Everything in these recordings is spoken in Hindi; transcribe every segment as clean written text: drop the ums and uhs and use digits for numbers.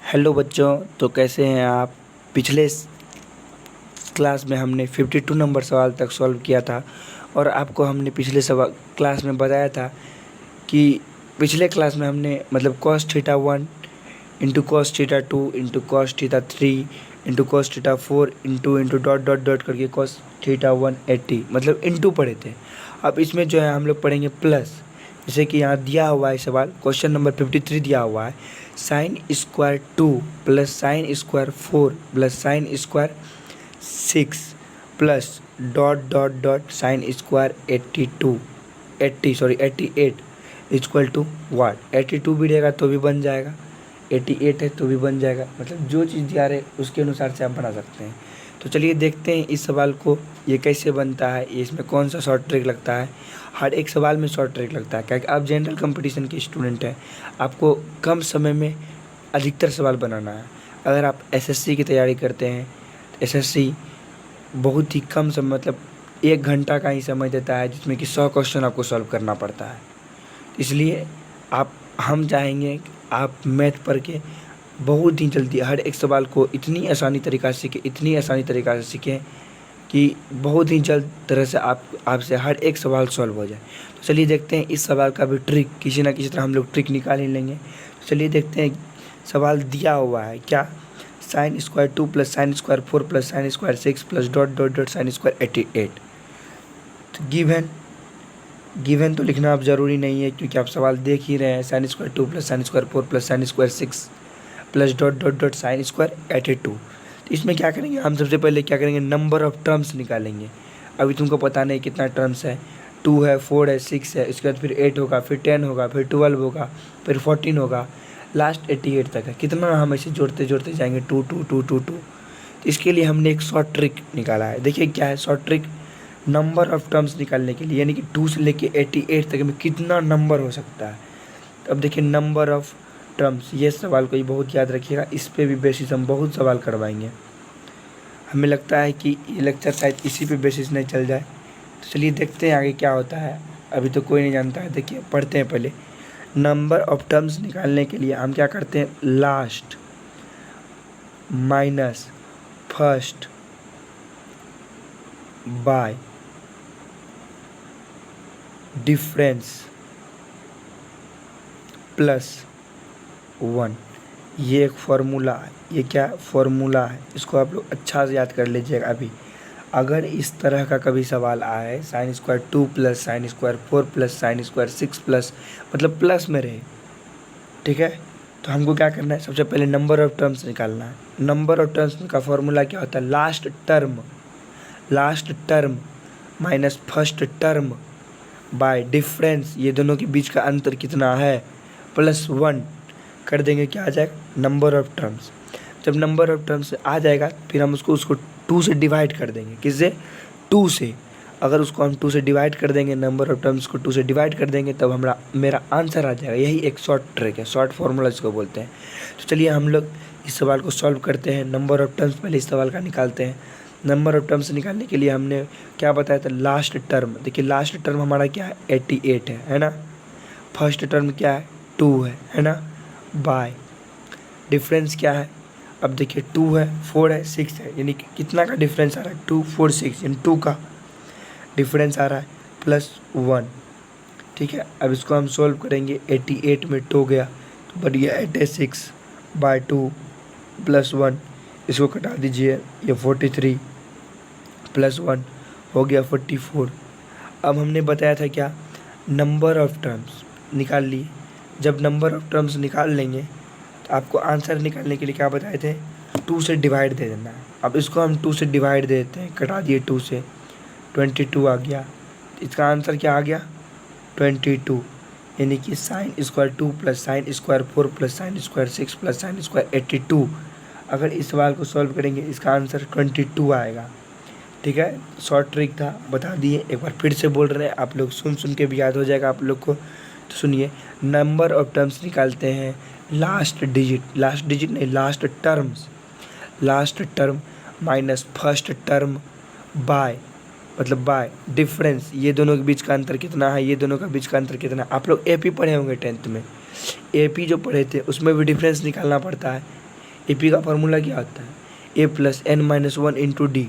हेलो बच्चों, तो कैसे हैं आप। पिछले क्लास में हमने 52 नंबर सवाल तक सॉल्व किया था और आपको हमने पिछले सवाल क्लास में बताया था कि पिछले क्लास में हमने मतलब cos theta 1 into cos theta 2 into cos theta 3 into cos theta 4 into dot dot dot करके cos थीटा 180 मतलब इंटू पढ़े थे। अब इसमें जो है हम लोग पढ़ेंगे प्लस। जैसे कि यहाँ दिया हुआ है सवाल, क्वेश्चन नंबर 53 दिया हुआ है, sine square 2 plus sine square 4 plus sine square 6 plus dot dot dot sine square 88 equal to what. 82 भी रहेगा तो भी बन जाएगा, 88 है तो भी बन जाएगा। मतलब जो चीज़ दिया रहे उसके अनुसार से आप बना सकते हैं। तो चलिए देखते हैं इस सवाल को, ये कैसे बनता है, ये इसमें कौन सा शॉर्ट ट्रिक लगता है। हर एक सवाल में शॉर्ट ट्रिक लगता है क्योंकि आप जनरल कंपटीशन के स्टूडेंट हैं, आपको कम समय में अधिकतर सवाल बनाना है। अगर आप एसएससी की तैयारी करते हैं, एसएससी बहुत ही कम समय मतलब 1 घंटा का ही समय देता है जिसमें कि 100 क्वेश्चन आपको सॉल्व करना पड़ता है। इसलिए हम चाहेंगे कि आप मैथ पढ़ के बहुत ही जल्दी हर एक सवाल को इतनी आसानी तरीक़ा से सीखें कि बहुत ही जल्द तरह से आपसे हर एक सवाल सॉल्व हो जाए। तो चलिए देखते हैं इस सवाल का भी ट्रिक, किसी ना किसी तरह हम लोग ट्रिक निकाल ही लेंगे। तो चलिए देखते हैं सवाल दिया हुआ है क्या, sign square 2 plus sine square 4 plus sine square 6 plus dot dot dot sine square 88। तो गिवन तो लिखना अब ज़रूरी नहीं है क्योंकि आप सवाल देख ही रहे हैं, sign square 2 plus sine square 4 plus sine square 6 plus dot dot dot sine square 82। तो इसमें क्या करेंगे, हम सबसे पहले क्या करेंगे, नंबर ऑफ़ टर्म्स निकालेंगे। अभी तुमको पता नहीं कितना टर्म्स है, 2 है, 4 है, 6 है, इसके बाद फिर 8 होगा, फिर 10 होगा, फिर 12 होगा, फिर 14 होगा, लास्ट 88 तक है। कितना हम ऐसे जोड़ते जोड़ते जाएंगे, 2 2 2 2 2। इसके लिए हमने एक शॉर्ट ट्रिक निकाला है। देखिए क्या है short trick, number of terms निकालने के लिए, यानी कि 2 से लेके 88 तक में कितना नंबर हो सकता है। तो अब देखिए नंबर ऑफ़ टर्म्स, ये सवाल को ही बहुत याद रखिएगा, इस पे भी बेसिस हम बहुत सवाल करवाएंगे। हमें लगता है कि ये लेक्चर शायद इसी पे बेसिस नहीं चल जाए। तो चलिए देखते हैं आगे क्या होता है, अभी तो कोई नहीं जानता है। देखिए पढ़ते हैं पहले। नंबर ऑफ़ टर्म्स निकालने के लिए हम क्या करते हैं, last minus first by difference plus 1। ये एक फार्मूला है, ये क्या फार्मूला है, इसको आप लोग अच्छा से याद कर लीजिएगा। अभी अगर इस तरह का कभी सवाल आए, sign square 2 plus sine square 4 plus sine square 6 plus मतलब प्लस में रहे, ठीक है, तो हमको क्या करना है, सबसे पहले नंबर ऑफ़ टर्म्स निकालना है। नंबर ऑफ़ टर्म्स का फार्मूला क्या होता है, last term minus first term by difference, ये दोनों के बीच का अंतर कितना है, प्लस 1 कर देंगे, क्या आ जाएगा, नंबर ऑफ़ टर्म्स। जब नंबर ऑफ़ टर्म्स आ जाएगा फिर हम उसको 2 से डिवाइड कर देंगे। किससे, 2 से। अगर उसको हम 2 से डिवाइड कर देंगे, नंबर ऑफ़ टर्म्स को 2 से डिवाइड कर देंगे, तब मेरा आंसर आ जाएगा। यही एक शॉर्ट ट्रिक है, शॉर्ट फार्मूला इसको बोलते हैं। तो चलिए हम लोग इस सवाल को सॉल्व करते हैं। नंबर ऑफ़ टर्म्स पहले इस सवाल का निकालते हैं। नंबर ऑफ़ टर्म्स निकालने के लिए हमने क्या बताया था, लास्ट टर्म। देखिए लास्ट टर्म हमारा क्या है, 88 है ना। फर्स्ट टर्म क्या है, 2 है ना, बाय डिफरेंस क्या है, अब देखिए 2 है, 4 है, 6 है, यानी कि कितना का डिफरेंस आ रहा है, 2 4 6, यानी 2 का डिफरेंस आ रहा है, प्लस 1। ठीक है, अब इसको हम सोल्व करेंगे। 88 में 2 गया तो बढ़ गया 86 बाय 2 प्लस 1, इसको कटा दीजिए, ये 43 प्लस 1 हो गया 44। अब हमने बताया था क्या, नंबर ऑफ़ टर्म्स निकाल लिए। जब नंबर ऑफ़ टर्म्स निकाल लेंगे तो आपको आंसर निकालने के लिए क्या बताए थे, 2 से डिवाइड दे देना है। अब इसको हम 2 से डिवाइड दे देते हैं, कटा दिए 2 से, 22 आ गया। इसका आंसर क्या आ गया, 22, यानी कि sign square 2 plus sine square 4 plus sine square 6 plus sine square 82। अगर इस सवाल को सॉल्व करेंगे इसका आंसर 22 आएगा। ठीक है, शॉर्ट ट्रिक था, बता दिए। एक बार फिर से बोल रहे हैं, आप लोग सुन के भी याद हो जाएगा आप लोग को। तो सुनिए, नंबर ऑफ़ टर्म्स निकालते हैं, लास्ट डिजिट नहीं, last term minus first term by मतलब बाय डिफरेंस, ये दोनों के बीच का अंतर कितना है, ये दोनों का बीच का अंतर कितना है। आप लोग एपी पढ़े होंगे 10th में, एपी जो पढ़े थे उसमें भी डिफरेंस निकालना पड़ता है। AP का फार्मूला क्या होता है, A plus n minus one into D.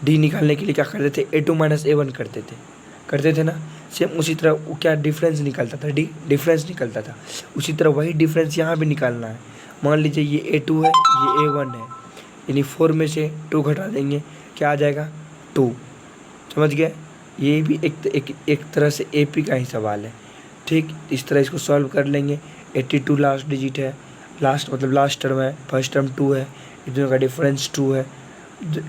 D निकालने के लिए क्या करते थे, A2 माइनस A1 करते थे ना। सेम उसी तरह वो क्या डिफरेंस निकलता था, डिफरेंस निकलता था। उसी तरह वही डिफरेंस यहाँ भी निकालना है। मान लीजिए ये A2 है, ये A1 है, यानी 4 में से 2 घटा देंगे, क्या आ जाएगा 2। समझ गए। ये भी एक तरह से AP का ही सवाल है। ठीक, इस तरह इसको सॉल्व कर लेंगे। 82 लास्ट डिजिट है, लास्ट मतलब लास्ट टर्म है, फर्स्ट टर्म 2 है, इन दोनों का डिफरेंस 2 है।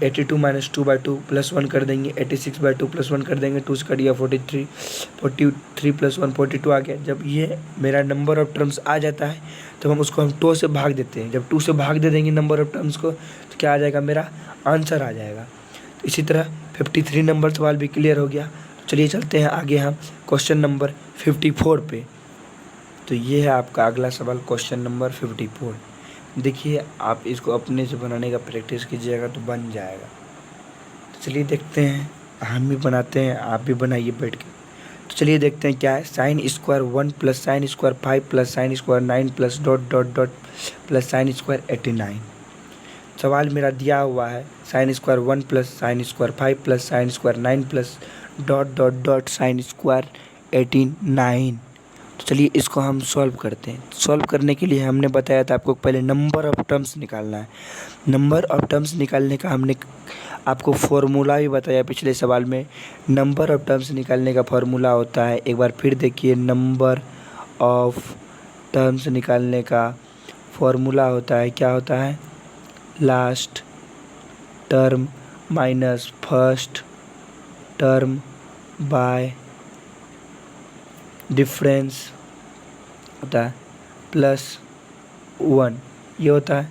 82 माइनस 2/2 प्लस 1 कर देंगे, 86/2 प्लस 1 कर देंगे, 2 से कट गया 43 प्लस 1 42 आ गया। जब ये मेरा नंबर ऑफ टर्म्स आ जाता है तो हम उसको 2 से भाग देते हैं। जब 2 से भाग दे देंगे नंबर ऑफ टर्म्स को तो क्या आ जाएगा, मेरा आंसर आ जाएगा। तो इसी तरह 53 नंबर सवाल भी क्लियर हो गया। तो चलिए चलते हैं आगे हम क्वेश्चन नंबर 54 पे। तो ये है आपका अगला सवाल, क्वेश्चन नंबर 54। देखिए आप इसको अपने से बनाने का प्रैक्टिस कीजिएगा तो बन जाएगा। तो चलिए देखते हैं, हम भी बनाते हैं, आप भी बनाइए बैठ के। तो चलिए देखते हैं क्या है। Sine square 1 plus sine square 5 plus sine square 9 plus dot dot dot plus sine square 89। सवाल मेरा दिया हुआ है sine square 1 plus sine square 5 plus sine square 9 plus dot dot dot sine square 89। तो चलिए इसको हम सॉल्व करते हैं। सॉल्व करने के लिए हमने बताया था आपको पहले नंबर ऑफ टर्म्स निकालना है। नंबर ऑफ टर्म्स निकालने का हमने आपको फॉर्मूला भी बताया पिछले सवाल में। नंबर ऑफ टर्म्स निकालने का फॉर्मूला होता है, एक बार फिर देखिए, नंबर ऑफ टर्म्स निकालने का फॉर्मूला होता है, क्या होता है, last term minus first term by difference होता है प्लस 1। ये होता है,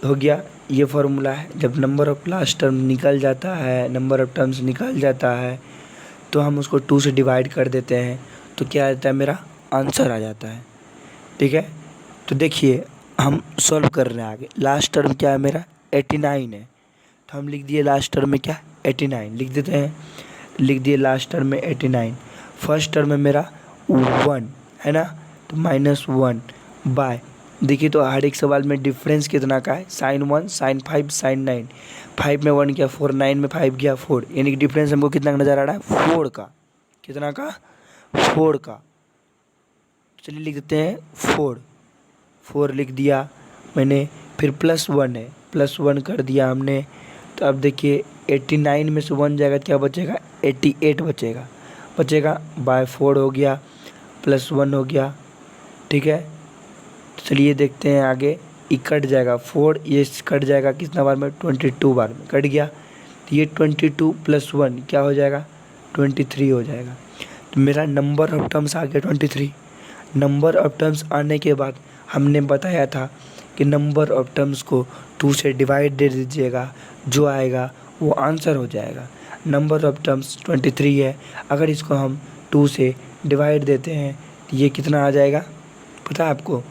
हो गया, ये फॉर्मूला है। जब नंबर ऑफ लास्ट टर्म निकल जाता है, नंबर ऑफ टर्म्स निकल जाता है तो हम उसको 2 से डिवाइड कर देते हैं, तो क्या आ जाता है, मेरा आंसर आ जाता है। ठीक है, तो देखिए हम सॉल्व कर रहे हैं आगे। लास्ट टर्म क्या है, मेरा 89 है, तो हम लिख दिए लास्ट टर्म में क्या 89 लिख देते हैं, लिख दिए लास्ट टर्म में 89। फर्स्ट टर्म में मेरा 1 है ना, तो -1 बाय, देखिए तो हर एक सवाल में डिफरेंस कितना का है, sin 1 sin 5 sin 9। 5 में 1 गया 4, 9 में 5 गया 4, यानी कि डिफरेंस हमको कितना का नज़र आ रहा है, 4 का। कितना का, 4 का। चलिए लिख देते हैं 4 लिख दिया मैंने। फिर +1 है, +1 कर दिया हमने। तो अब देखिए 89 में से 1 जाएगा, क्या बचेगा, 88 बचेगा बाय 4 हो गया, +1 हो गया। ठीक है, तो चलिए देखते हैं आगे। ये कट जाएगा 4, ये कट जाएगा कितना बार में, 22 बार में कट गया। तो ये 22 + 1 क्या हो जाएगा, 23 हो जाएगा। तो मेरा नंबर ऑफ टर्म्स आ गया 23। नंबर ऑफ टर्म्स आने के बाद हमने बताया था कि नंबर ऑफ टर्म्स को 2 से डिवाइड दे दीजिएगा, जो आएगा वो आंसर हो जाएगा। नंबर ऑफ टर्म्स 23 है, अगर इसको हम 2 से डिवाइड देते हैं तो ये कितना आ जाएगा, पता है आपको,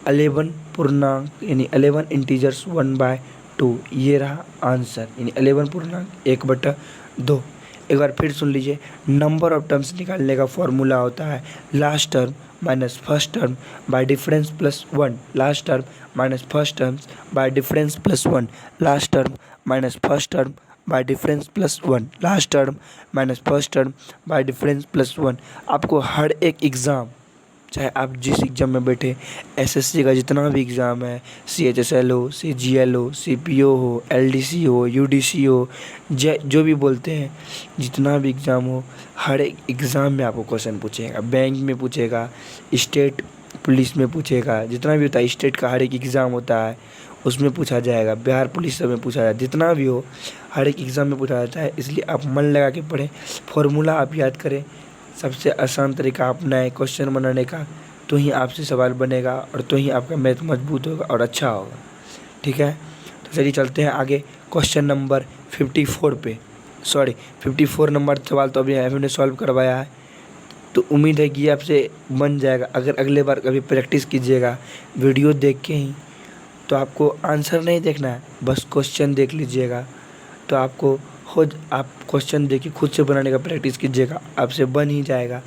11 पूर्णांक, यानी 11 इंटीजर्स 1/2। ये रहा आंसर, यानी 11 पूर्णांक 1/2। एक बार फिर सुन लीजिए, नंबर ऑफ टर्म्स निकालने का फॉर्मूला होता है last term minus first term by difference plus 1। Last term minus first term by difference plus 1। Last term minus first term by difference plus 1। Last term minus first term by difference plus 1। आपको हर एक एग्ज़ाम, चाहे आप जिस एग्ज़ाम में बैठे, एसएससी का जितना भी एग्ज़ाम है, CHSL हो, CGL हो, CPO हो, LDC हो, UDC हो, जो भी बोलते हैं, जितना भी एग्ज़ाम हो, हर एक एग्ज़ाम में आपको क्वेश्चन पूछेगा। बैंक में पूछेगा, स्टेट पुलिस में पूछेगा, जितना भी होता है, स्टेट का हर एक एग्ज़ाम होता है उसमें पूछा जाएगा, बिहार पुलिस सब में पूछा जाएगा, जितना भी हो हर एक एग्ज़ाम में पूछा जाता है। इसलिए आप मन लगा के पढ़ें, फॉर्मूला आप याद करें, सबसे आसान तरीका अपनाएं क्वेश्चन बनाने का, तो ही आपसे सवाल बनेगा और तो ही आपका मैथ मजबूत होगा और अच्छा होगा। ठीक है, तो चलिए चलते हैं आगे क्वेश्चन नंबर 54 पे। 54 नंबर सवाल तो अभी हमने सॉल्व करवाया है, तो उम्मीद है कि आपसे बन जाएगा। अगर अगले बार कभी प्रैक्टिस कीजिएगा वीडियो देख के ही, तो आपको आंसर नहीं देखना है, बस क्वेश्चन देख लीजिएगा, तो आपको खुद आप क्वेश्चन देखिए, खुद से बनाने का प्रैक्टिस कीजिएगा, आपसे बन ही जाएगा।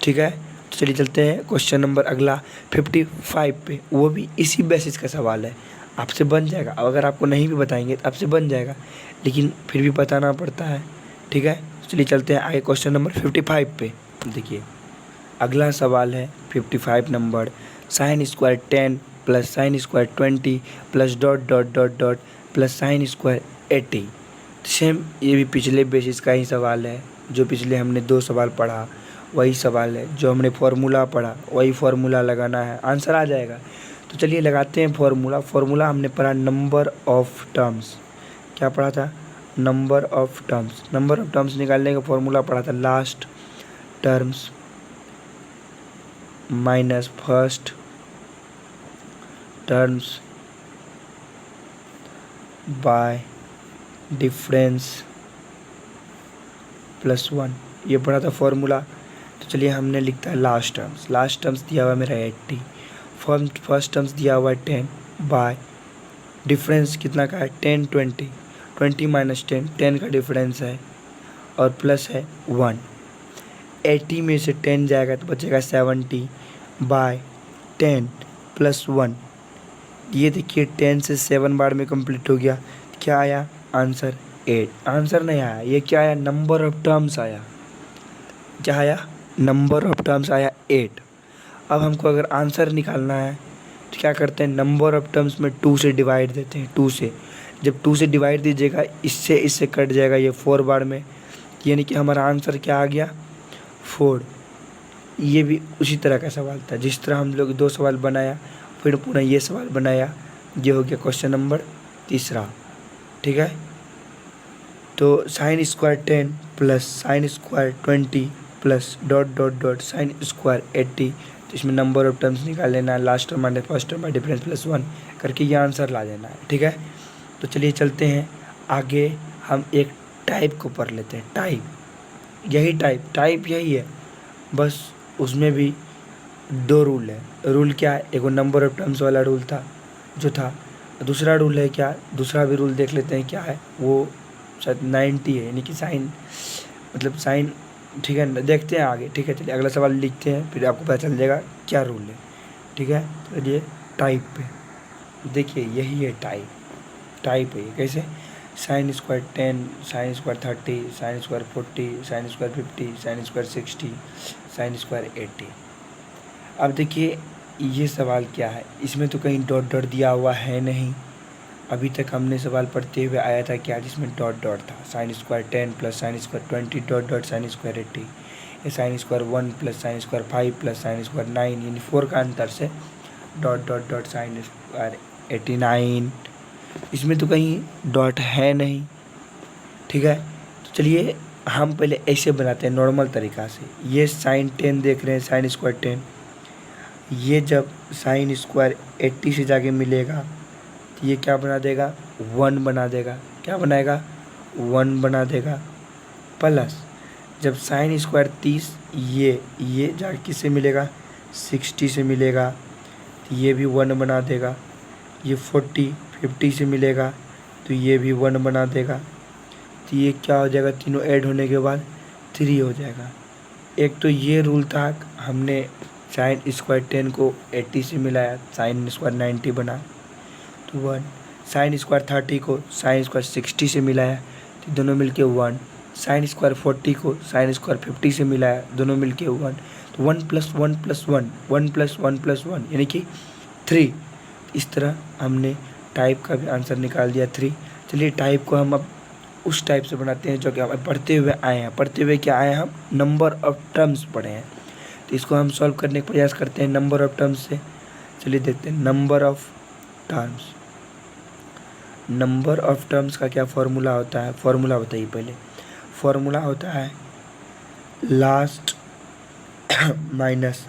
ठीक है, तो चलिए चलते हैं क्वेश्चन नंबर अगला 55 पे। वो भी इसी बेसिस का सवाल है, आपसे बन जाएगा। अगर आपको नहीं भी बताएंगे तो आपसे बन जाएगा, लेकिन फिर भी बताना पड़ता है, ठीक है। चलिए चलते हैं आगे क्वेश्चन नंबर 55 पे। देखिए अगला सवाल है 55 number, sine square 10 plus sine square 20 plus dot dot dot dot plus sine square 80। Same ये भी पिछले बेसिस का ही सवाल है, जो पिछले हमने 2 सवाल पढ़ा वही सवाल है, जो हमने फार्मूला पढ़ा वही फार्मूला लगाना है, आंसर आ जाएगा। तो चलिए लगाते हैं फार्मूला हमने पढ़ा नंबर ऑफ टर्म्स। क्या पढ़ा था? नंबर ऑफ टर्म्स निकालने का फार्मूला पढ़ा था last terms minus first terms bye difference plus 1, ये पढ़ा था फार्मूला। तो चलिए हमने लिखता है लास्ट टर्म्स दिया हुआ है मेरा 80, फर्स्ट टर्म्स दिया हुआ है 10 बाय डिफरेंस कितना का है 10 20 माइनस 10 का डिफरेंस है और प्लस है 1। 80 में से 10 जाएगा तो बचेगा 70 बाय 10 प्लस 1। ये देखिए 10 से 7 बार में कंप्लीट हो गया। क्या आया आंसर? 8। आंसर नहीं आया, ये क्या आया? नंबर ऑफ टर्म्स आया। क्या आया? नंबर ऑफ टर्म्स आया 8। अब हमको अगर आंसर निकालना है तो क्या करते हैं, नंबर ऑफ टर्म्स में 2 से डिवाइड देते हैं। 2 से जब 2 से डिवाइड दीजिएगा, इससे कट जाएगा ये 4 बार में, यानी कि हमारा आंसर क्या आ गया 4। ये भी उसी तरह का सवाल था, जिस तरह हम लोग 2 सवाल बनाया फिर पूरा ये सवाल बनाया। ये हो गया क्वेश्चन नंबर 3, ठीक है। तो sine square 10 plus sine square 20 plus dot dot dot sine square 80। तो इसमें नंबर ऑफ टर्म्स निकाल लेना है, last term minus first term by difference plus 1 करके ये आंसर ला देना है, ठीक है। तो चलिए चलते हैं आगे, हम एक टाइप को पढ़ लेते हैं। टाइप यही है, बस उसमें भी 2 रूल है। रूल क्या है? एक नंबर ऑफ टर्म्स वाला रूल था जो था, दूसरा रूल है क्या, दूसरा भी रूल देख लेते हैं क्या है, वो शायद 90 है, यानी कि साइन ठीक है, देखते हैं आगे, ठीक है। चलिए अगला सवाल लिखते हैं, फिर आपको पता चल जाएगा क्या रूल है, ठीक है। चलिए टाइप पे देखिए, यही है टाइप है ये। कैसे? Sine square 10 sine square 30 sine square 40 sine square 50 sine square 60 sine square 80। अब देखिए ये सवाल क्या है, इसमें तो कहीं डॉट डॉट दिया हुआ है नहीं। अभी तक हमने सवाल पढ़ते हुए आया था क्या, जिसमें डॉट डॉट था, sine square 10 plus sine square 20 dot dot sine square 80, या sine square 1 plus sine square 5 plus sine square 9, यानी 4 का अंतर से dot dot dot sine square 89। इसमें तो कहीं डॉट है नहीं, ठीक है। तो चलिए हम पहले ऐसे बनाते हैं नॉर्मल तरीक़ा से। ये साइन 10 देख रहे हैं, साइन स्क्वायर 10, ये जब साइन स्क्वायर 80 से जाके मिलेगा तो ये क्या बना देगा 1 बना देगा। क्या बनाएगा 1 बना देगा। प्लस जब साइन स्क्वायर 30 ये जाके किससे मिलेगा 60 से मिलेगा तो ये भी 1 बना देगा। ये 50 से मिलेगा तो ये भी 1 बना देगा। तो ये क्या हो जाएगा, तीनों ऐड होने के बाद 3 हो जाएगा। एक तो ये रूल था, हमने साइन स्क्वायर 10 को 80 से मिलाया, साइन स्क्वायर 90 बना तो 1। साइन स्क्वायर 30 को साइन स्क्वायर 60 से मिलाया तो दोनों मिलके 1। साइन स्क्वायर 40 को साइन स्क्वायर 50 से मिलाया, दोनों मिलके 1। तो 1 + 1 + 1 1 + 1 + 1 यानी कि 3। इस तरह हमने टाइप का भी आंसर निकाल दिया 3। चलिए टाइप को हम अब उस टाइप से बनाते हैं जो कि हम पढ़ते हुए आए हैं। पढ़ते हुए क्या आए हैं, हम नंबर ऑफ टर्म्स पढ़े हैं। तो इसको हम सॉल्व करने का प्रयास करते हैं नंबर ऑफ टर्म्स से। चलिए देखते हैं number of terms. Number of terms का क्या फॉर्मूला होता है, फॉर्मूला बताइए पहले। फॉर्मूला होता है last minus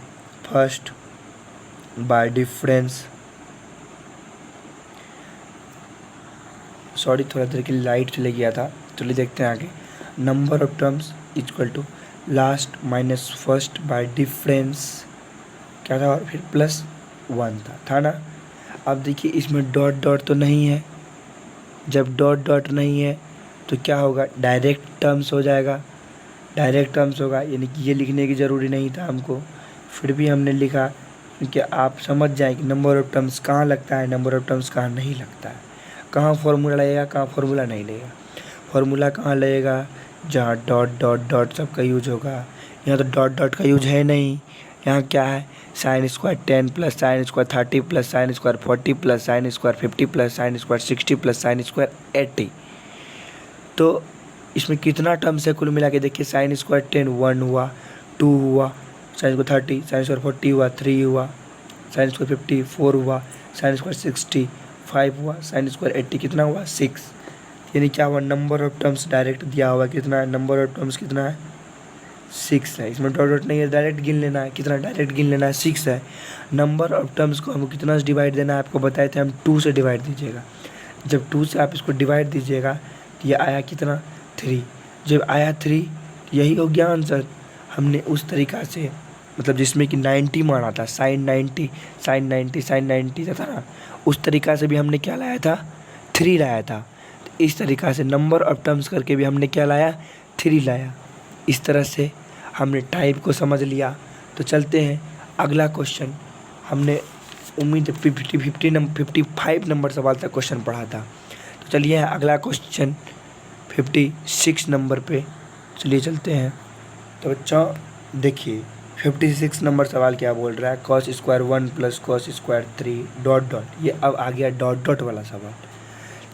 first by difference. Sorry थोड़ा देर के लिए लाइट चले गया था। चलिए देखते हैं आगे। Number of terms equal to last minus first by difference क्या था, और फिर प्लस 1 था ना। अब देखिए इसमें डॉट डॉट तो नहीं है। जब डॉट डॉट नहीं है तो क्या होगा, डायरेक्ट टर्म्स हो जाएगा। डायरेक्ट टर्म्स होगा यानी कि ये लिखने की ज़रूरी नहीं था हमको, फिर भी हमने लिखा कि आप समझ जाएं कि नंबर ऑफ टर्म्स कहाँ लगता है, नंबर ऑफ टर्म्स कहाँ नहीं लगता है, कहाँ फॉर्मूला लगेगा, कहाँ फॉर्मूला नहीं लगेगा। फॉर्मूला कहाँ लगेगा, जहाँ डॉट डॉट डॉट सबका यूज होगा। यहाँ तो डॉट डॉट का यूज है नहीं। यहाँ क्या है, sine square 10 plus sine square 30 plus sine square 40 plus sine square 50 plus sine square 60 plus sine square 80। तो इसमें कितना टर्म्स है कुल मिला के देखिए, साइन स्क्वायर 10 1 हुआ, 2 हुआ, साइन स्क्वायर 30, साइन स्क्वायर 40 हुआ, 3 हुआ, साइन स्क्वायर 50 4 हुआ, साइन स्क्वायर 60 5 हुआ, साइन स्क्वायर 80 कितना हुआ 6। यानी क्या हुआ, नंबर ऑफ टर्म्स डायरेक्ट दिया हुआ कितना है, नंबर ऑफ टर्म्स कितना है 6 है। इसमें डॉट डॉट नहीं है, डायरेक्ट गिन लेना है, कितना डायरेक्ट गिन लेना है 6 है। नंबर ऑफ टर्म्स को हमको कितना से डिवाइड देना है, आपको बताए थे हम 2 से डिवाइड दीजिएगा। जब 2 से आप इसको डिवाइड दीजिएगा तो ये आया कितना 3। जब आया 3 यही हो गया आंसर। हमने उस तरीक़ा से मतलब जिसमें कि 90 माना था, साइन 90 था ना, उस तरीक़ा से भी हमने क्या लाया था 3 लाया था। तो इस तरीक़ा से नंबर ऑफ टर्म्स करके भी हमने क्या लाया 3 लाया। इस तरह से हमने टाइप को समझ लिया। तो चलते हैं अगला क्वेश्चन। हमने उम्मीद 55 नंबर सवाल तक क्वेश्चन पढ़ा था। तो चलिए अगला क्वेश्चन 56 नंबर पे चलिए चलते हैं। तो बच्चों देखिए 56 नंबर सवाल क्या बोल रहा है, cos square 1 plus cos square 3 dot dot. ये अब आ गया डॉट डॉट वाला सवाल।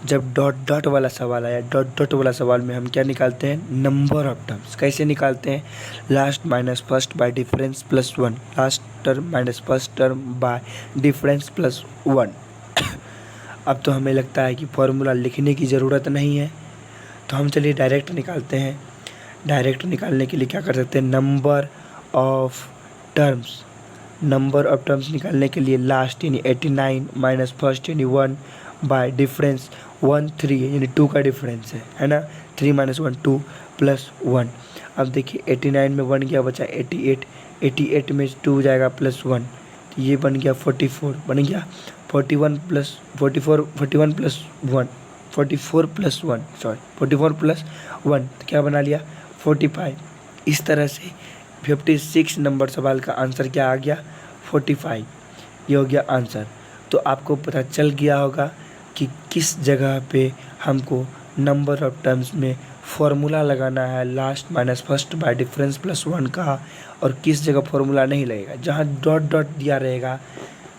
जब डॉट डॉट वाला सवाल आया, डॉट डॉट वाला सवाल में हम क्या निकालते हैं, नंबर ऑफ टर्म्स। कैसे निकालते हैं, last minus first by difference plus 1, last term minus first term by difference plus 1। अब तो हमें लगता है कि फॉर्मूला लिखने की ज़रूरत नहीं है, तो हम चलिए डायरेक्ट निकालते हैं। डायरेक्ट निकालने के लिए क्या कर सकते हैं, number of terms. Number of terms निकालने के लिए लास्ट यानी 89 माइनस फर्स्ट यानी 1 बाय डिफरेंस 1 3 है यानी 2 का डिफरेंस है ना, 3 माइनस 1 2 प्लस 1। अब देखिए 89 में 1 गया बचा 88, 88 में 2 जाएगा प्लस 1, तो ये बन गया 44, बन गया 41 plus 44 41 plus 1 44 plus 1 sorry 44 plus 1 तो क्या बना लिया 45। इस तरह से 56 नंबर सवाल का आंसर क्या आ गया 45। ये हो गया आंसर। तो आपको पता चल गया होगा कि किस जगह पे हमको नंबर ऑफ टर्म्स में फॉर्मूला लगाना है last minus first by difference plus 1 का, और किस जगह फॉर्मूला नहीं लगेगा। जहाँ डॉट डॉट दिया रहेगा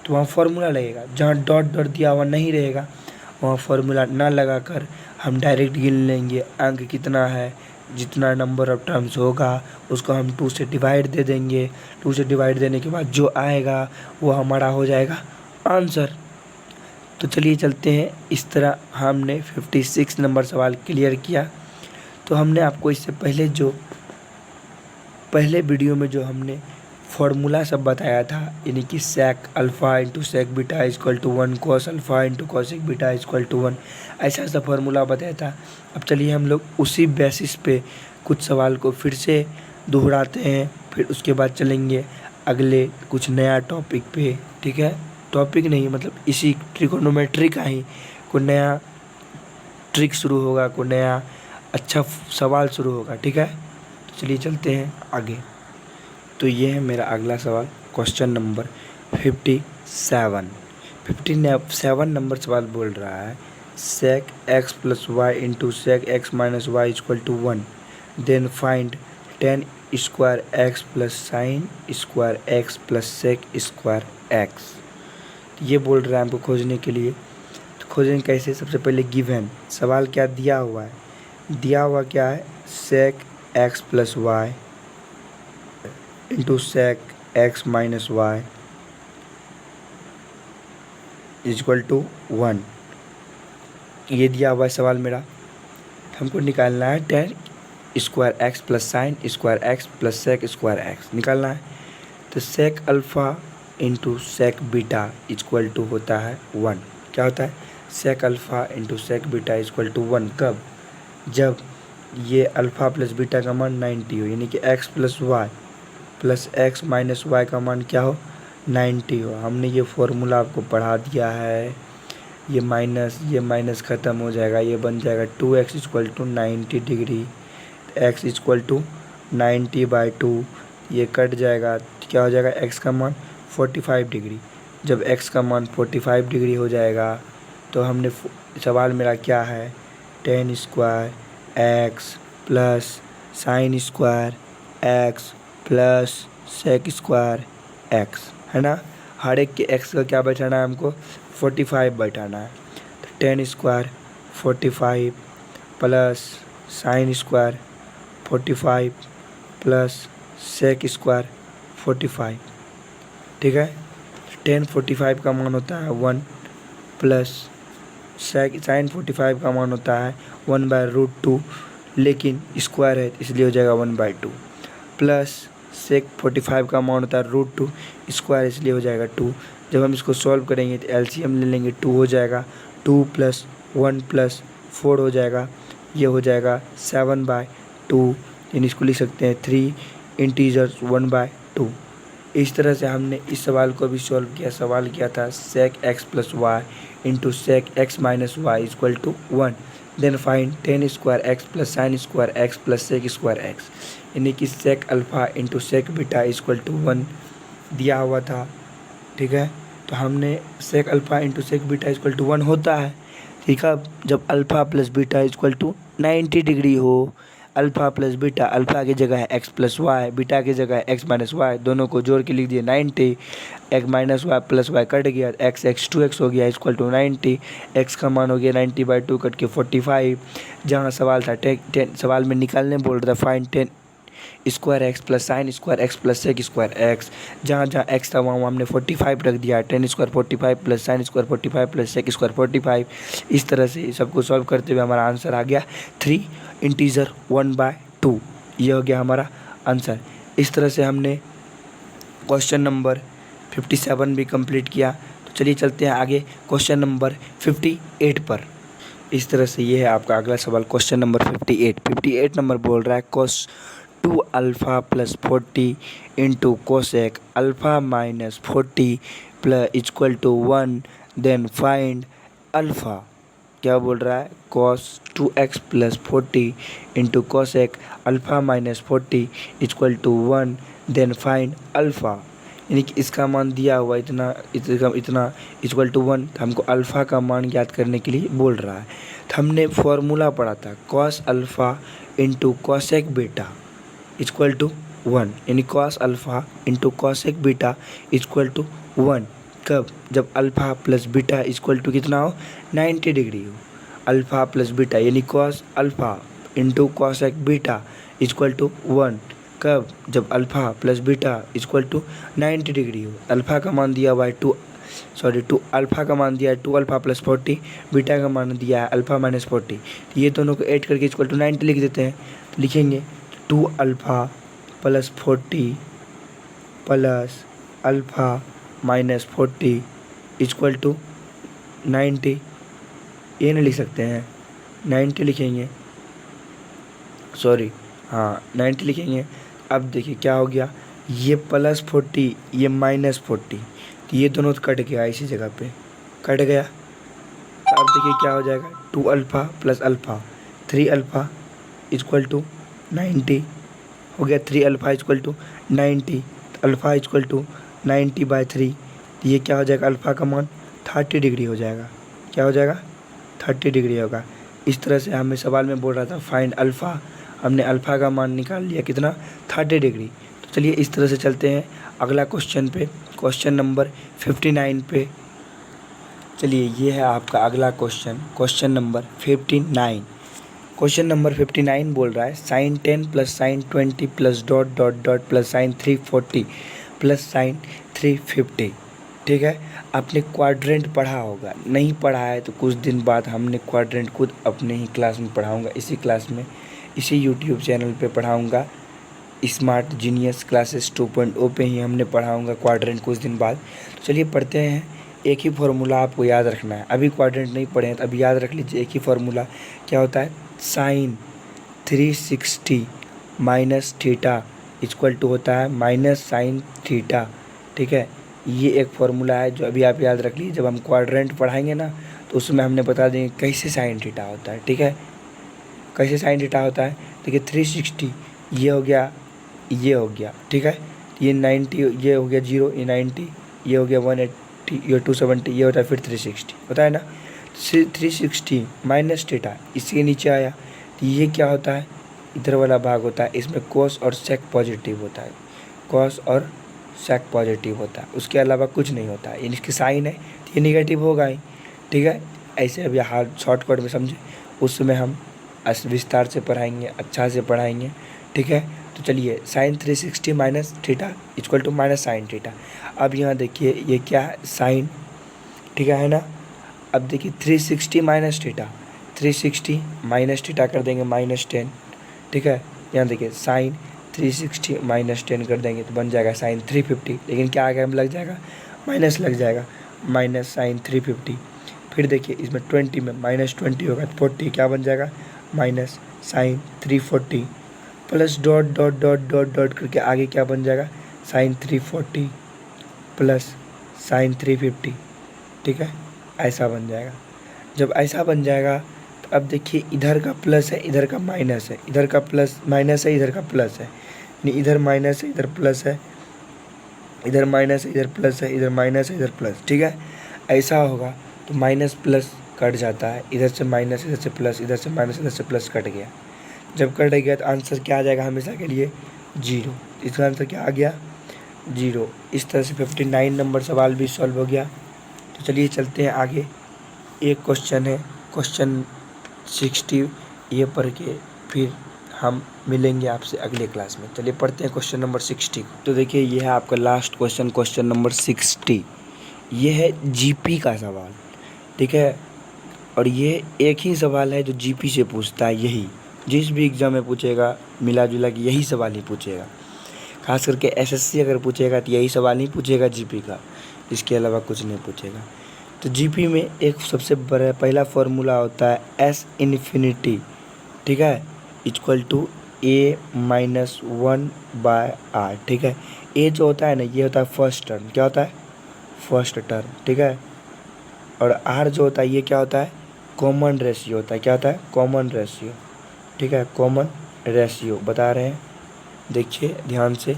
तो वहाँ फॉर्मूला लगेगा, जहाँ डॉट डॉट दिया हुआ नहीं रहेगा वहाँ फॉर्मूला ना लगाकर हम डायरेक्ट गिन लेंगे अंक कितना है, जितना नंबर ऑफ टर्म्स होगा उसको हम 2 से डिवाइड दे देंगे। 2 से डिवाइड देने के बाद जो आएगा वो हमारा हो जाएगा आंसर। तो चलिए चलते हैं। इस तरह हमने 56 नंबर सवाल क्लियर किया। तो हमने आपको इससे पहले जो पहले वीडियो में जो हमने फॉर्मूला सब बताया था, यानी कि sec alpha into sec beta equal to 1, cos alpha into cosec beta equal to 1, ऐसा ऐसा फॉर्मूला बताया था। अब चलिए हम लोग उसी बेसिस पे कुछ सवाल को फिर से दोहराते हैं, फिर उसके बाद चलेंगे अगले कुछ नया टॉपिक पे। ठीक है, टॉपिक नहीं मतलब इसी ट्रिकोनोमेट्री का ही कोई नया ट्रिक शुरू होगा, कोई नया अच्छा सवाल शुरू होगा। ठीक है, तो चलिए चलते हैं आगे। तो ये है मेरा अगला सवाल, क्वेश्चन नंबर 57। 57 नंबर सवाल बोल रहा है sec x plus y into sec x minus y equal to 1, then find tan square x plus sine square x plus sec square x. ये बोल रहा है हमको खोजने के लिए। तो खोजेंगे कैसे, सबसे पहले गिवन सवाल क्या दिया हुआ है, दिया हुआ क्या है sec x plus y into sec x minus y equal to 1, ये दिया हुआ है सवाल मेरा। हमको निकालना है tan square x plus sine square x plus sec square x निकालना है। तो sec alpha into sec beta equal to होता है 1। क्या होता है, sec alpha into sec beta equal to 1। कब, जब ये अल्फ़ा प्लस बीटा का मान 90 हो, यानी कि x plus y plus x minus y का मान क्या हो 90 हो। हमने ये फॉर्मूला आपको पढ़ा दिया है। ये माइनस ख़त्म हो जाएगा, ये बन जाएगा 2x equal to 90 degree, x equal to 90/2, ये कट जाएगा, क्या हो जाएगा, x का मान 45 डिग्री। जब x का मान 45 डिग्री हो जाएगा तो हमने सवाल मेरा क्या है, tan square x plus sine square x plus sec square x, है ना। हर एक के x का क्या बैठाना है हमको, 45 बैठाना है। तो tan square 45 plus sine square 45 plus sec square 45, ठीक है। टेन 45 का मान होता है 1 प्लस साइन 45 का मान होता है 1/√2, लेकिन स्क्वायर है इसलिए हो जाएगा 1/2, प्लस सेक 45 का मान होता है √2, स्क्वायर इसलिए हो जाएगा 2। जब हम इसको सॉल्व करेंगे तो एलसीएम ले लेंगे, 2 हो जाएगा, 2 + 1 + 4 हो जाएगा, ये हो जाएगा 7/2। यानी इसको लिख सकते हैं 3 इंटीजर्स 1/2। इस तरह से हमने इस सवाल को भी सॉल्व किया। सवाल किया था sec x + y into sec x - y = 1, then find tan square x plus sine square x plus sec square x, यानी कि sec alpha into sec beta = 1 दिया हुआ था, ठीक है। तो हमने sec alpha into sec beta = 1 होता है, ठीक है। जब अल्फ़ा प्लस बीटा = 90 डिग्री हो, अल्फ़ा प्लस बीटा, अल्फ़ा की जगह है x + y, बीटा की जगह है x - y, दोनों को जोड़ के लिख दिए 90, x - y plus y cut गया, x 2x हो गया = 90, x का मान हो गया 90/2 कट के 45। जहाँ सवाल था सवाल में निकालने बोल रहा था find tan square x plus sine square x plus sec square x, जहाँ जहाँ x था वहाँ हमने 45 रख दिया, tan square 45 plus sine square 45 plus sec square 45। इस तरह से सबको सॉल्व करते हुए हमारा आंसर आ गया 3 इंटीजर 1/2, ये हो गया हमारा आंसर। इस तरह से हमने क्वेश्चन नंबर 57 भी कंप्लीट किया। तो चलिए चलते हैं आगे क्वेश्चन नंबर 58 पर। इस तरह से ये है आपका अगला सवाल, क्वेश्चन नंबर 58 नंबर बोल रहा है cos 2 alpha plus 40 into cosec alpha minus 40 plus = 1, then find alpha. क्या बोल रहा है, cos 2x plus 40 into cosec alpha minus 40 = 1, then find alpha. यानी कि इसका मान दिया हुआ इतना इतना =1, तो हमको अल्फ़ा का मान ज्ञात करने के लिए बोल रहा है। तो हमने फॉर्मूला पढ़ा था cos alpha into cosec beta = 1, यानी cos alpha into cosec beta = 1। कब, जब अल्फ़ा प्लस बीटा = कितना हो, 90 डिग्री हो। अल्फ़ा प्लस बीटा यानी cos alpha into cosec beta = 1, कब, जब अल्फ़ा प्लस बीटा = 90 डिग्री हो। अल्फ़ा का मान दिया हुआ है 2 अल्फ़ा का मान दिया है 2 अल्फ़ा प्लस 40, बीटा का मान दिया है अल्फ़ा माइनस 40। ये दोनों को ऐड करके = 90 लिख देते हैं। तो लिखेंगे 2 alpha plus 40 plus alpha minus 40 = 90। ये नहीं लिख सकते हैं, 90 लिखेंगे, सॉरी, हाँ 90 लिखेंगे। अब देखिए क्या हो गया, ये प्लस 40 ये माइनस 40, तो ये दोनों तो कट गया, इसी जगह पे कट गया। अब देखिए क्या हो जाएगा, 2 अल्फ़ा प्लस अल्फ़ा 3 अल्फ़ा = 90 हो गया, 3 अल्फ़ा = 90, अल्फ़ा = 90/3, तो ये क्या हो जाएगा, अल्फ़ा का मान 30 डिग्री हो जाएगा। क्या हो जाएगा, 30 डिग्री होगा। इस तरह से हमें सवाल में बोल रहा था फाइंड अल्फ़ा, हमने अल्फ़ा का मान निकाल लिया कितना, 30 डिग्री। तो चलिए इस तरह से चलते हैं अगला क्वेश्चन पे, क्वेश्चन नंबर 59 पे। चलिए ये है आपका अगला question, question number 59। Question number 59 बोल रहा है sin 10 plus sin 20 plus ... plus sin 340 plus sin 350, ठीक है। आपने क्वाड्रेंट पढ़ा होगा, नहीं पढ़ा है तो कुछ दिन बाद हमने क्वाड्रेंट खुद अपने ही क्लास में पढ़ाऊंगा, इसी क्लास में, इसी यूट्यूब चैनल पे पढ़ाऊंगा, स्मार्ट जीनियस क्लासेस 2.0 पे ही हमने पढ़ाऊंगा क्वाड्रेंट कुछ दिन बाद। तो चलिए पढ़ते हैं। एक ही फार्मूला आपको याद रखना है, अभी क्वाड्रेंट नहीं पढ़े हैं तो अभी याद रख लीजिए। एक ही फार्मूला क्या होता है, साइन 360 माइनस थीटा = होता है माइनस साइन थीटा, ठीक है। ये एक फार्मूला है जो अभी आप याद रख लीजिए। जब हम क्वाड्रेंट पढ़ाएंगे ना तो उसमें हमने बता देंगे कैसे साइन थीटा होता है, ठीक है, कैसे साइन थीटा होता है। देखिए 360 ये हो गया ये हो गया, ठीक है। ये 90, ये हो गया 0, ये 90, ये हो गया 180, ये 270, ये होता है फिर 360 होता है ना। 360 माइनस थीटा इसके नीचे आया, तो ये क्या होता है, इधर वाला भाग होता है, इसमें कोस और सेक पॉजिटिव होता है, कॉस और सेक पॉजिटिव होता है, उसके अलावा कुछ नहीं होता है। इसकी साइन है तो ये निगेटिव होगा ही, ठीक है। ऐसे अभी हार्ड शॉर्टकट में समझे, उस समय हम विस्तार से पढ़ाएंगे, अच्छा से पढ़ाएंगे, ठीक है। तो चलिए sine 360 minus theta equal to minus sine theta. अब यहाँ देखिए ये क्या है, साइन, ठीक है ना। अब देखिए 360 माइनस थीटा, 360 माइनस थीटा कर देंगे -10, ठीक है। यहाँ देखिए साइन 360 -10 कर देंगे तो बन जाएगा साइन 350, लेकिन क्या आगे में लग जाएगा, माइनस लग जाएगा, माइनस साइन 350। फिर देखिए इसमें 20 में -20 होगा तो 40 क्या बन जाएगा, minus sine 340 plus dot dot dot dot dot करके आगे क्या बन जाएगा, साइन 340 प्लस साइन 350, ठीक है। ऐसा बन जाएगा। जब ऐसा बन जाएगा तो अब देखिए इधर का प्लस है, इधर का माइनस है, इधर का प्लस माइनस है, इधर का प्लस है, यानी इधर माइनस है, इधर प्लस है, इधर माइनस है, इधर प्लस है, इधर माइनस है, इधर प्लस, ठीक है। ऐसा होगा तो माइनस प्लस कट जाता है, इधर से माइनस, इधर से प्लस, इधर से माइनस, इधर से प्लस कट गया। जब कट गया तो आंसर क्या आ जाएगा, हमेशा के लिए 0। इसका आंसर क्या आ गया, 0। इस तरह से 59 नंबर सवाल भी सॉल्व हो गया। तो चलिए चलते हैं आगे। एक क्वेश्चन है, क्वेश्चन 60, ये पढ़ के फिर हम मिलेंगे आपसे अगले क्लास में। चलिए पढ़ते हैं क्वेश्चन नंबर 60 को। तो देखिए ये है आपका लास्ट क्वेश्चन, क्वेश्चन नंबर 60। ये है जीपी का सवाल, ठीक है। और ये एक ही सवाल है जो जीपी से पूछता है, यही जिस भी एग्ज़ाम में पूछेगा मिला जुला कि यही सवाल ही पूछेगा। खास करके एसएससी अगर पूछेगा तो यही सवाल ही पूछेगा जीपी का, इसके अलावा कुछ नहीं पूछेगा। तो जीपी में एक सबसे बड़ा पहला फॉर्मूला होता है एस इन्फिनिटी, ठीक है, इक्वल टू A-1/r, ठीक है। ए जो होता है ना, ये होता है फर्स्ट टर्म, क्या होता है, फर्स्ट टर्म, ठीक है। और आर जो होता है ये क्या होता है, कॉमन रेशियो होता है, क्या होता है, कॉमन रेशियो, ठीक है। कॉमन रेशियो बता रहे हैं, देखिए ध्यान से,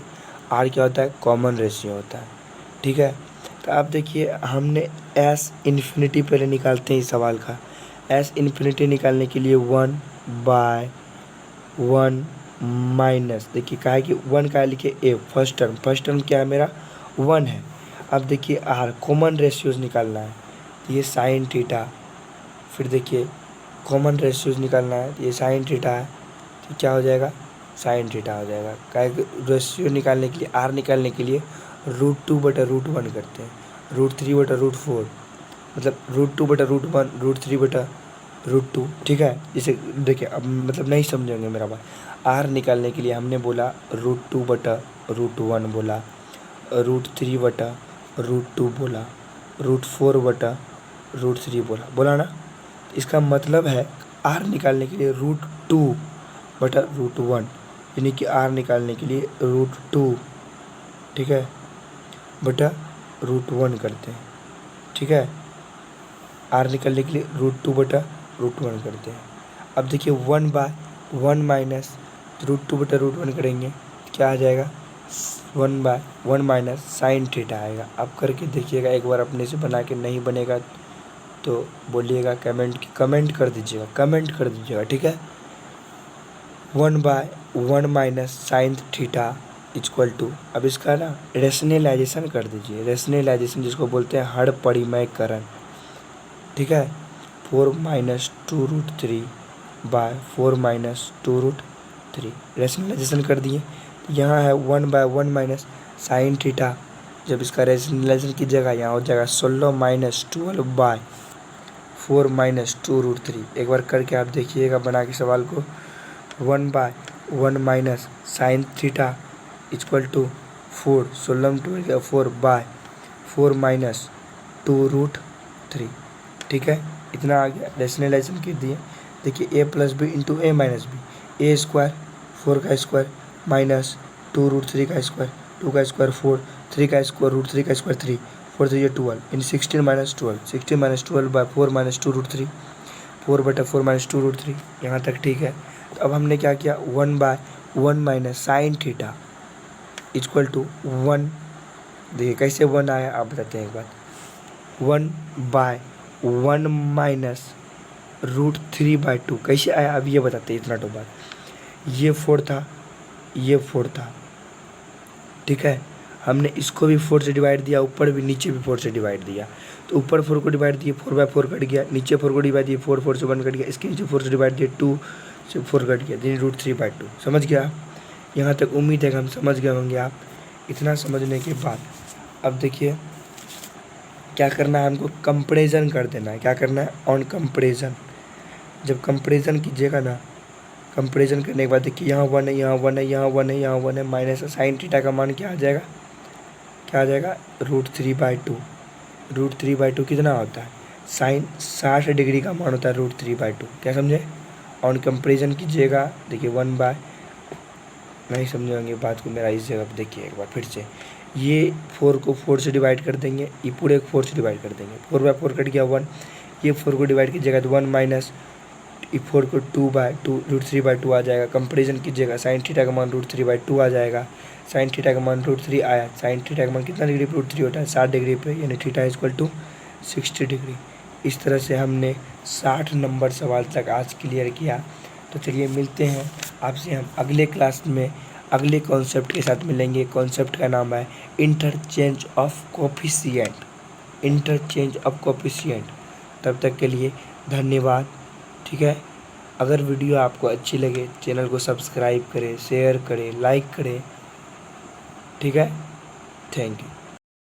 आर क्या होता है, कॉमन रेशियो होता है, ठीक है। तो आप देखिए हमने एस इन्फिनिटी पहले निकालते हैं इस सवाल का। एस इन्फिनिटी निकालने के लिए 1/1 माइनस, देखिए क्या है कि 1 का लिखे ए, फर्स्ट टर्म क्या है मेरा 1 है। अब देखिए आर कॉमन रेशियोज निकालना है, तो ये साइन थीटा, फिर देखिए कॉमन रेशियोज निकालना है, तो ये साइन थीटा है, तो क्या हो जाएगा, साइन थीटा हो जाएगा। क्या रेशियो निकालने के लिए, आर निकालने के लिए √2/√1 करते हैं, √3/√4, मतलब √2/√1, √3/√2, ठीक है। इसे देखिए अब मतलब नहीं समझेंगे मेरा बात। आर निकालने के लिए हमने बोला √2/√1 बोला, √3/√2 बोला, √4/√3 बोला ना। इसका मतलब है आर निकालने के लिए √2/√1, यानी कि आर निकालने के लिए √2, ठीक है, √1 करते हैं, ठीक है। आर निकालने के लिए √2/√1 करते हैं। अब देखिए 1/1 माइनस √2/√1 करेंगे, क्या आ जाएगा, 1/1 माइनस साइन थीटा आएगा। आप करके देखिएगा एक बार अपने से बना के, नहीं बनेगा तो बोलिएगा, कमेंट कर दीजिएगा, ठीक है। 1/1 minus sine theta equal to, अब इसका ना रेशनलाइजेशन कर दीजिए, रेशनलाइजेशन जिसको बोलते हैं हर परिमयकरण, ठीक है। 4 - 2√3/4 - 2√3 रेशनलाइजेशन कर दिए। यहाँ है 1/1 माइनस साइन थीटा, जब इसका रेशनलाइजेशन कीजिएगा यहाँ हो जाएगा 16 - 12/4 - 2√3। एक बार करके आप देखिएगा बना के सवाल को। 1/1 minus sine theta equal to 4, 16 - 4/4 - 2√3, ठीक है। इतना आ गया, रेशनलाइजेशन कर दिए। देखिए a+b into a - b, a square 4 का स्क्वायर माइनस 2√3 का स्क्वायर, 2 का स्क्वायर 4, 3 का स्क्वायर √3 का स्क्वायर 3, 4 3 12, इन 16 - 12, 16 - 12/4 - 2√3, 4/4 - 2√3, यहाँ तक ठीक है। तो अब हमने क्या किया, 1/1 minus sine theta, equal to 1। देखिए कैसे 1 आया आप बताते हैं एक बार। 1/1 माइनस √3/2 कैसे आया अब ये बताते हैं इतना तो बात। ये 4 था, ये 4 था, ठीक है। हमने इसको भी 4 से डिवाइड दिया, ऊपर भी नीचे भी 4 से डिवाइड दिया। तो ऊपर 4 को डिवाइड दिए 4/4 कट गया, नीचे 4 को डिवाइड दिए 4 से 1 कट गया, इसके नीचे 4 से डिवाइड दिए 2 से 4 कट गया, यानी √3/2। समझ गया? यहाँ तक उम्मीद है कि हम समझ गए होंगे आप। इतना समझने के बाद अब देखिए क्या करना है, हमको कंपैरिजन कर देना है। क्या करना है? On comparison. जब कंपैरिजन कीजिएगा ना, कंपैरिजन करने के बाद देखिए यहाँ 1 है, यहाँ 1 है, यहाँ 1 है, यहाँ 1 है, माइनस साइन थीटा का मान क्या आ जाएगा? क्या आ जाएगा? √3/2। √3/2 कितना होता है? साइन 60 डिग्री का मान होता है √3/2। क्या समझे? ऑन कंपैरिजन कीजिएगा, देखिए 1/, नहीं समझे होंगे बात को मेरा, इस जगह पर देखिए एक बार फिर से। ये 4 को 4 से डिवाइड कर देंगे, ये पूरे 4 से डिवाइड कर देंगे, 4/4 कट गया 1। ये 4 को डिवाइड कीजिएगा तो 1 माइनस, ये 4 को 2/2 √3/2 आ जाएगा। कंपैरिजन कीजिएगा, साइन थीटा का मान √3/2 आ जाएगा। साइन थीटा का मान √3 आया, साइन थीटा का मान कितना डिग्री पे √3 होता है? 60 डिग्री पे, यानी थीटा इक्वल टू 60 डिग्री। इस तरह से हमने 60 नंबर सवाल तक आज क्लियर किया। तो चलिए मिलते हैं आपसे हम अगले क्लास में अगले कॉन्सेप्ट के साथ मिलेंगे। कॉन्सेप्ट का नाम है interchange of coefficient. Interchange of coefficient. तब तक के लिए धन्यवाद, ठीक है। अगर वीडियो आपको अच्छी लगे चैनल को सब्सक्राइब करें, शेयर करें, लाइक करें, ठीक है। Thank you.